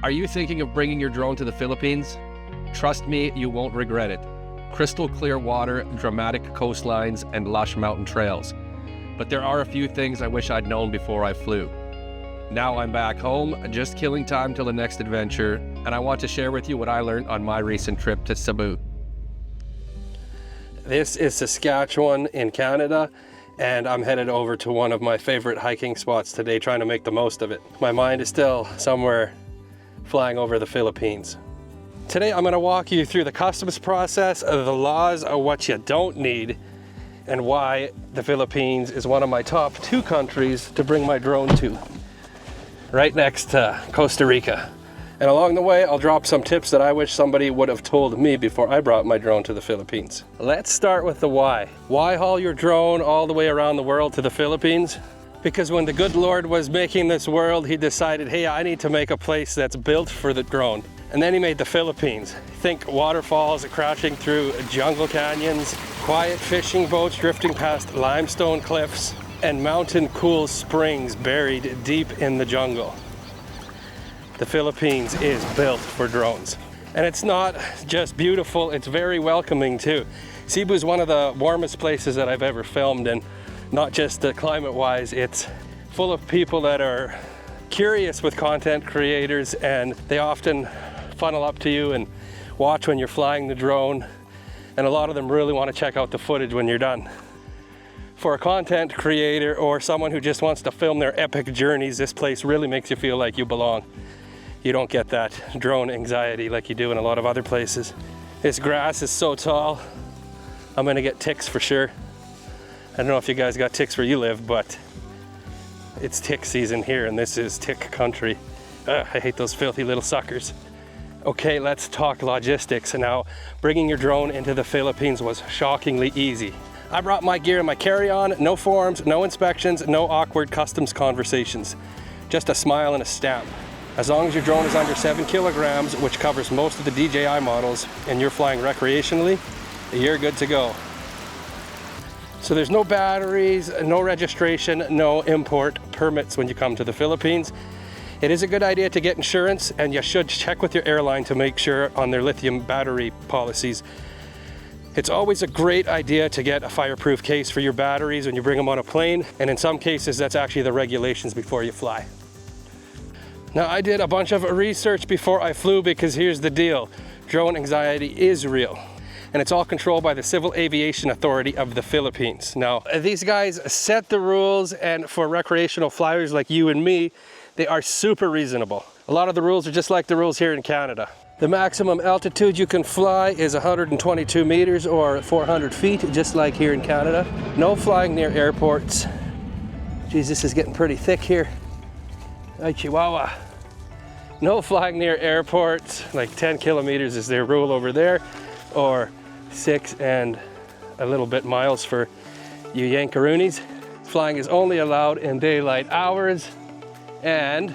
Are you thinking of bringing your drone to the Philippines? Trust me, you won't regret it. Crystal clear water, dramatic coastlines, and lush mountain trails. But there are a few things I wish I'd known before I flew. Now I'm back home, just killing time till the next adventure, and I want to share with you what I learned on my recent trip to Cebu. This is Saskatchewan in Canada, and I'm headed over to one of my favorite hiking spots today, trying to make the most of it. My mind is still somewhere flying over the Philippines. Today I'm going to walk you through the customs process, the laws of what you don't need, and why the Philippines is one of my top 2 countries to bring my drone to, right next to Costa Rica. And along the way, I'll drop some tips that I wish somebody would have told me before I brought my drone to the Philippines. Let's start with the why. Why haul your drone all the way around the world to the Philippines? Because when the good Lord was making this world, he decided, hey, I need to make a place that's built for the drone. And then he made the Philippines. Think waterfalls crashing through jungle canyons, quiet fishing boats drifting past limestone cliffs, and mountain cool springs buried deep in the jungle. The Philippines is built for drones. And it's not just beautiful, it's very welcoming too. Cebu is one of the warmest places that I've ever filmed, and not just climate-wise, it's full of people that are curious with content creators, and they often funnel up to you and watch when you're flying the drone, and a lot of them really want to check out the footage when you're done. For a content creator or someone who just wants to film their epic journeys, this place really makes you feel like you belong. You don't get that drone anxiety like you do in a lot of other places. This grass is so tall, I'm gonna get ticks for sure. I don't know if you guys got ticks where you live, but it's tick season here, and this is tick country. I hate those filthy little suckers. Okay, let's talk logistics. Now, bringing your drone into the Philippines was shockingly easy. I brought my gear in my carry-on, no forms, no inspections, no awkward customs conversations. Just a smile and a stamp. As long as your drone is under 7 kilograms, which covers most of the DJI models, and you're flying recreationally, you're good to go. So there's no batteries, no registration, no import permits when you come to the Philippines. It is a good idea to get insurance, and you should check with your airline to make sure on their lithium battery policies. It's always a great idea to get a fireproof case for your batteries when you bring them on a plane, and in some cases that's actually the regulations before you fly. Now, I did a bunch of research before I flew, because here's the deal. Drone anxiety is real, and it's all controlled by the Civil Aviation Authority of the Philippines. Now, these guys set the rules, and for recreational flyers like you and me, they are super reasonable. A lot of the rules are just like the rules here in Canada. The maximum altitude you can fly is 122 meters or 400 feet, just like here in Canada. No flying near airports. Geez, this is getting pretty thick here. Hi, Chihuahua. No flying near airports, like 10 kilometers is their rule over there, or 6 and a little bit miles for you Yankaroonies. Flying is only allowed in daylight hours, and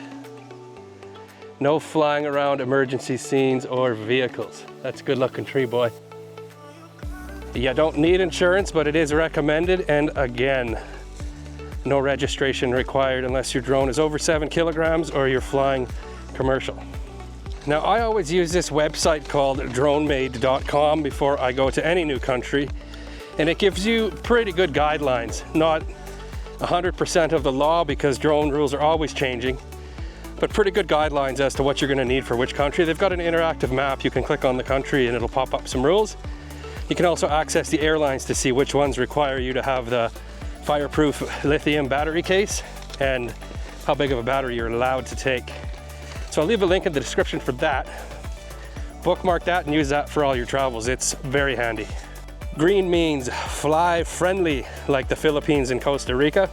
no flying around emergency scenes or vehicles. That's a good looking tree, boy. You don't need insurance, but it is recommended, and again, no registration required unless your drone is over 7 kilograms or you're flying commercial. Now, I always use this website called dronemade.com before I go to any new country, and it gives you pretty good guidelines. Not 100% of the law, because drone rules are always changing, but pretty good guidelines as to what you're going to need for which country. They've got an interactive map. You can click on the country and it'll pop up some rules. You can also access the airlines to see which ones require you to have the fireproof lithium battery case and how big of a battery you're allowed to take. So I'll leave a link in the description for that. Bookmark that and use that for all your travels. It's very handy. Green means fly friendly, like the Philippines and Costa Rica.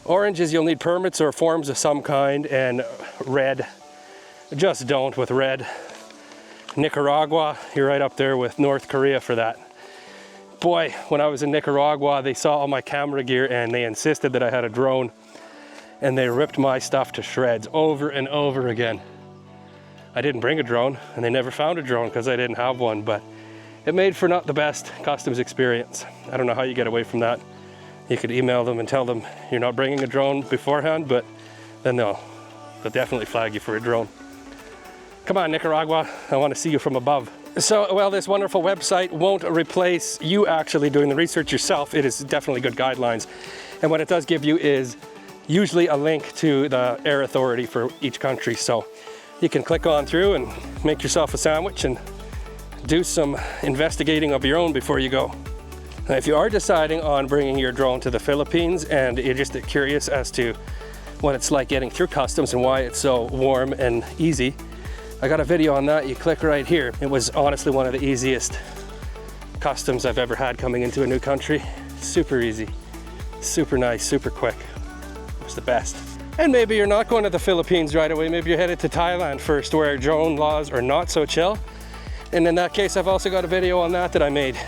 Orange is you'll need permits or forms of some kind, and red, just don't with red. Nicaragua, you're right up there with North Korea for that. Boy, when I was in Nicaragua, they saw all my camera gear and they insisted that I had a drone, and they ripped my stuff to shreds over and over again. I didn't bring a drone, and they never found a drone because I didn't have one, but it made for not the best customs experience. I don't know how you get away from that. You could email them and tell them you're not bringing a drone beforehand, but then they'll definitely flag you for a drone. Come on, Nicaragua, I want to see you from above. So, well, this wonderful website won't replace you actually doing the research yourself. It is definitely good guidelines. And what it does give you is usually a link to the air authority for each country. So you can click on through and make yourself a sandwich and do some investigating of your own before you go. Now, if you are deciding on bringing your drone to the Philippines and you're just curious as to what it's like getting through customs and why it's so warm and easy, I got a video on that. You click right here. It was honestly one of the easiest customs I've ever had coming into a new country. Super easy, super nice, super quick. It was the best. And maybe you're not going to the Philippines right away. Maybe you're headed to Thailand first, where drone laws are not so chill. And in that case, I've also got a video on that I made.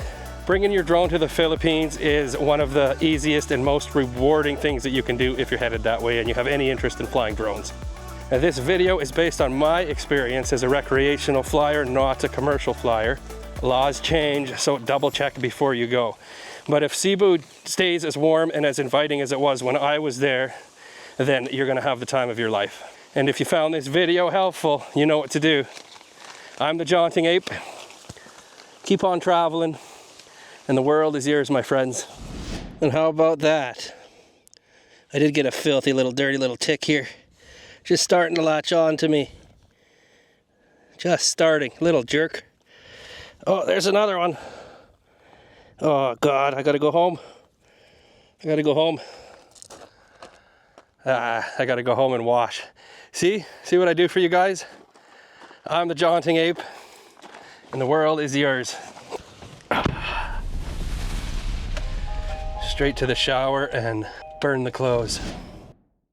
Bringing your drone to the Philippines is one of the easiest and most rewarding things that you can do if you're headed that way and you have any interest in flying drones. Now, this video is based on my experience as a recreational flyer, not a commercial flyer. Laws change, so double check before you go. But if Cebu stays as warm and as inviting as it was when I was there, then you're gonna have the time of your life. And if you found this video helpful, you know what to do. I'm the Jaunting Ape. Keep on traveling, and the world is yours, my friends. And how about that? I did get a filthy little dirty little tick here. Just starting to latch on to me. Just starting, little jerk. Oh, there's another one. Oh God, I gotta go home. I gotta go home. I gotta go home and wash. See what I do for you guys? I'm the Jaunting Ape, and the world is yours. Straight to the shower and burn the clothes.